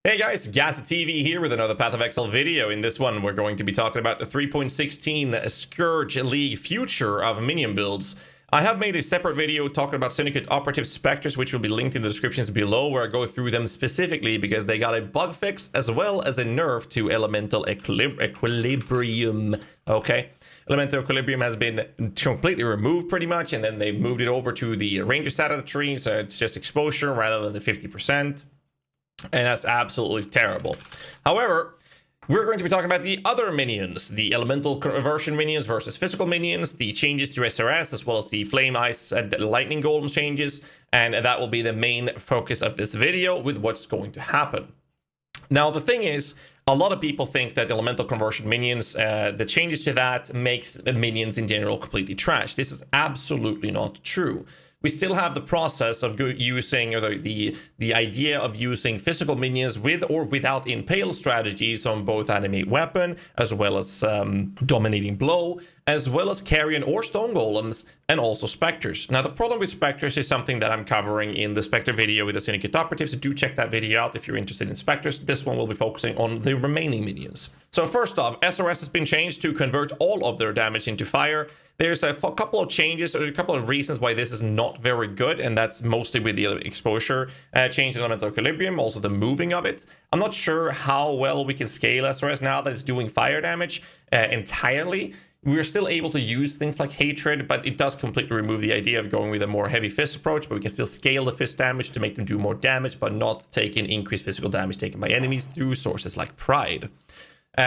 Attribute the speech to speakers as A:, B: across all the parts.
A: Hey guys, GHAZZY TV here with another Path of Exile video. In this one, we're going to be talking about the 3.16 Scourge League future of Minion builds. I have made a separate video talking about Syndicate Operative Spectres, which will be linked in the descriptions below, where I go through them specifically because they got a bug fix as well as a nerf to Elemental Equilibrium. Okay, Elemental Equilibrium has been completely removed pretty much, and then they moved it over to the Ranger side of the tree, so it's just exposure rather than the 50%. And that's absolutely terrible. However, we're going to be talking about the other minions, the elemental conversion minions versus physical minions, the changes to SRS, as well as the flame, ice, and lightning golem changes. And that will be the main focus of this video with what's going to happen. Now, the thing is, a lot of people think that elemental conversion minions, the changes to that makes the minions in general completely trash. This is absolutely not true. We still have the process of using, or the idea of using physical minions with or without impale strategies on both animate weapon, as well as dominating blow, as well as carrion or stone golems, and also specters. Now, the problem with specters is something that I'm covering in the specter video with the Syndicate Operatives, so do check that video out if you're interested in specters. This one will be focusing on the remaining minions. So first off, SRS has been changed to convert all of their damage into fire. There's a couple of changes, or a couple of reasons why this is not very good, and that's mostly with the exposure change in Elemental Equilibrium, also the moving of it. I'm not sure how well we can scale SRS now that it's doing fire damage entirely. We're still able to use things like Hatred, but it does completely remove the idea of going with a more heavy fist approach, but we can still scale the fist damage to make them do more damage, but not take in increased physical damage taken by enemies through sources like Pride.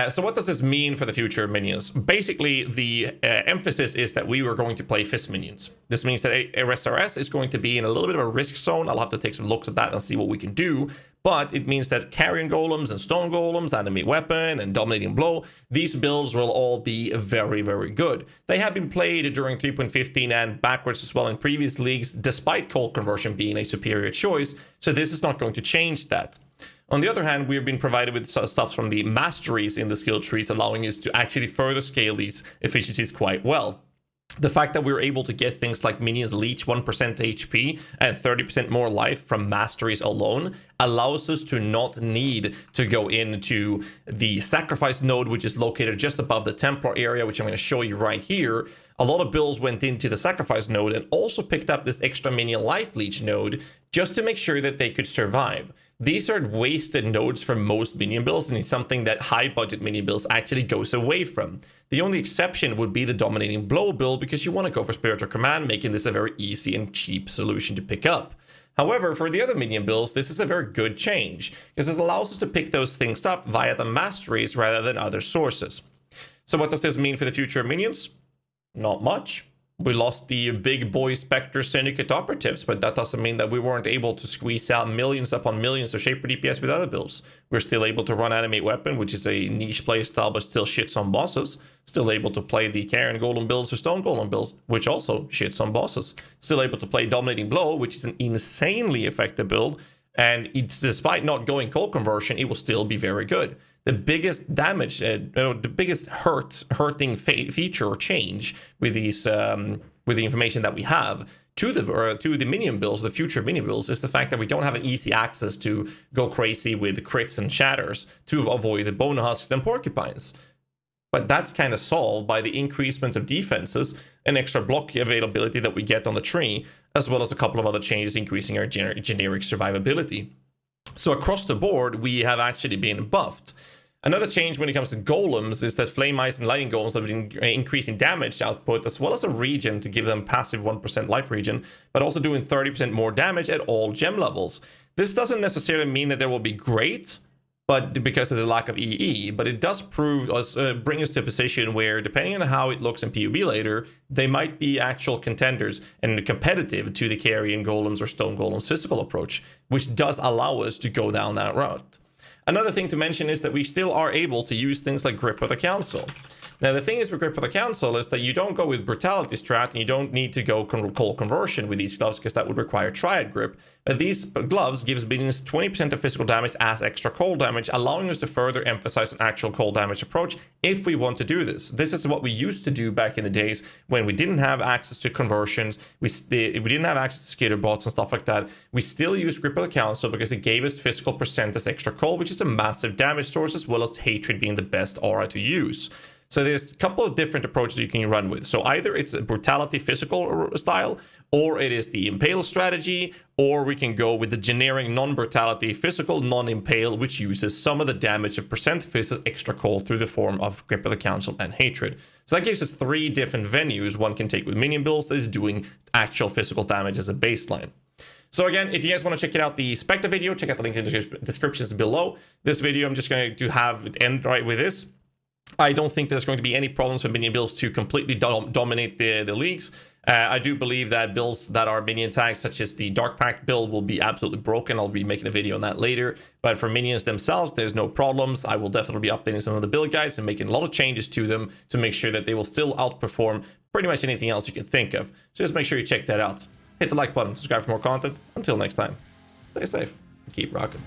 A: So what does this mean for the future of minions? Basically, the emphasis is that we were going to play fist minions. This means that SRS is going to be in a little bit of a risk zone. I'll have to take some looks at that and see what we can do. But it means that carrion golems and stone golems, animate weapon and dominating blow, these builds will all be very, very good. They have been played during 3.15 and backwards as well in previous leagues, despite cold conversion being a superior choice. So this is not going to change that. On the other hand, we've been provided with stuff from the Masteries in the skill trees, allowing us to actually further scale these efficiencies quite well. The fact that we're able to get things like minions leech 1% HP and 30% more life from Masteries alone allows us to not need to go into the sacrifice node, which is located just above the Templar area, which I'm going to show you right here. A lot of builds went into the sacrifice node and also picked up this extra minion life leech node just to make sure that they could survive. These are wasted nodes for most minion builds, and it's something that high budget minion builds actually goes away from. The only exception would be the dominating blow build, because you want to go for spiritual command, making this a very easy and cheap solution to pick up. However, for the other minion builds, this is a very good change, because this allows us to pick those things up via the Masteries rather than other sources. So what does this mean for the future of minions? Not much. We lost the big boy Spectre Syndicate Operatives, but that doesn't mean that we weren't able to squeeze out millions upon millions of Shaper DPS with other builds. We're still able to run Animate Weapon, which is a niche playstyle, but still shits on bosses. Still able to play the Carrion Golem builds or Stone Golem builds, which also shits on bosses. Still able to play Dominating Blow, which is an insanely effective build, and despite not going cold conversion, it will still be very good. The biggest damage, the biggest hurting feature or change with these, with the information that we have to the minion builds, the future minion builds, is the fact that we don't have an easy access to go crazy with crits and shatters to avoid the bone husks and porcupines. But that's kind of solved by the increasement of defenses and extra block availability that we get on the tree, as well as a couple of other changes increasing our generic survivability. So across the board, we have actually been buffed. Another change when it comes to golems is that flame ice and lightning golems have been increasing damage output, as well as a regen to give them passive 1% life regen, but also doing 30% more damage at all gem levels. This doesn't necessarily mean that they will be great, but because of the lack of EE, but it does bring us to a position where, depending on how it looks in PUB later, they might be actual contenders and competitive to the carrion golems or stone golems physical approach, which does allow us to go down that route. Another thing to mention is that we still are able to use things like Grip with the Council. Now, the thing is with Grip of the Council is that you don't go with Brutality strat, and you don't need to go Cold Conversion with these gloves, because that would require Triad Grip. But these gloves gives minions 20% of physical damage as extra cold damage, allowing us to further emphasize an actual cold damage approach if we want to do this. This is what we used to do back in the days when we didn't have access to conversions, we didn't have access to skater bots and stuff like that. We still used Grip of the Council because it gave us physical percent as extra cold, which is a massive damage source, as well as Hatred being the best aura to use. So there's a couple of different approaches you can run with. So either it's a Brutality physical style, or it is the Impale strategy, or we can go with the generic non-Brutality physical, non-Impale, which uses some of the damage of percent phys as extra cold through the form of Grip of the Council and Hatred. So that gives us 3 different venues one can take with minion builds that is doing actual physical damage as a baseline. So again, if you guys want to check it out, the Spectre video, check out the link in the descriptions below. This video, I'm just going to have it end right with this. I don't think there's going to be any problems for minion builds to completely dominate the leagues. I do believe that builds that are minion tags, such as the Dark Pact build, will be absolutely broken. I'll be making a video on that later. But for minions themselves, there's no problems. I will definitely be updating some of the build guides and making a lot of changes to them to make sure that they will still outperform pretty much anything else you can think of. So just make sure you check that out. Hit the like button, subscribe for more content. Until next time, stay safe, and keep rocking.